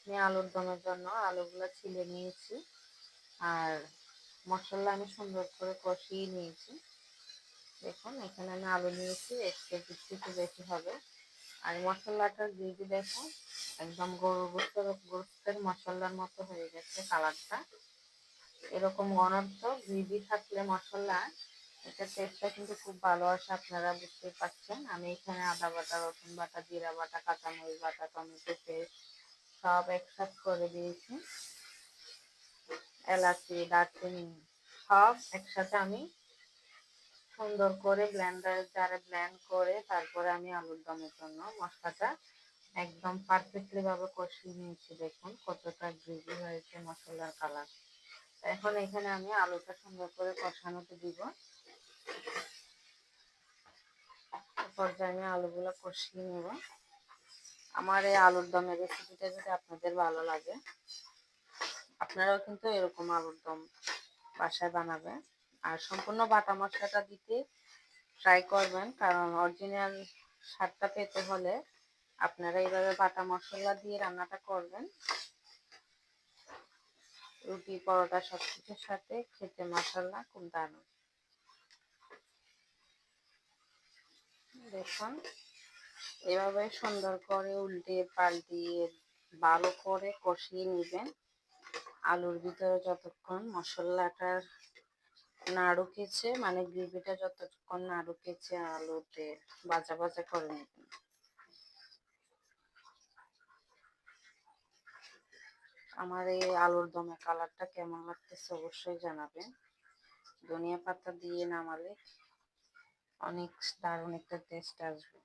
আমি আলুর দমের জন্য আলুগুলো ছিলে নিয়েছি, আর মশলা আমি সুন্দর করে কষিয়ে নিয়েছি। দেখুন এখানে আমি আলু নিয়েছি, একটু বেশি হবে। আর মশলাটার গ্রেভি দেখুন একদম গোস্তের মশলার মতো হয়ে গেছে কালারটা। এরকম ঘনত্ব গ্রেভি থাকলে মশলা এটা টেস্টটা কিন্তু খুব ভালো আসে, আপনারা বুঝতেই পারছেন। আমি এখানে আদা বাটা, রসুন বাটা, জিরা বাটা, কাঁচামরিচ বাটা, টমেটো পেস্ট সব একসাথে করে দিয়েছি। এলাচি, দারচিনি সব একসাথে আমি সুন্দর করে ব্লেন্ডার জারে ব্লেন্ড করে তারপরে আমি আলুর দমের জন্য মশলাটা একদম পারফেক্টলি ভাবে কষিয়ে নিয়েছি। দেখুন কতটা গ্রেভি হয়েছে মশলার কালার। এখন এখানে আমি আলুটা সুন্দর করে কষানোতে দিব। পর্যায়ে আমি আলুগুলো কষিয়ে নেব। আমার এই আলুর দমের রেসিপিটা যদি আপনাদের ভালো লাগে, আপনারাও কিন্তু এরকম আলুর দম বাসায় বানাবেন। আর সম্পূর্ণ বাটা মশলাটা দিতে ট্রাই করবেন, কারণ অরিজিনাল স্বাদটা পেতে হলে আপনারা এইভাবে বাটা মশলা দিয়ে রান্নাটা করবেন। রুটি, পরোটা সবকিছুর সাথে খেতে মাশাআল্লাহ খুব দারুণ। দেখুন এভাবে সুন্দর করে উল্টে পাল্টিয়ে ভালো করে কষিয়ে নেবেন। আলুর ভিতরে যতক্ষণ মশলাটার না ঢুকেছে, মানে গ্রেভিটা যতক্ষণ না ঢুকেছে আলুতে ভাজা ভাজা করে নেবেন। আমার এই আলুর দমের কালারটা কেমন লাগতেছে অবশ্যই জানাবেন। ধনিয়া পাতা দিয়ে নামালে অনেক দারুণ একটা টেস্ট আসবে।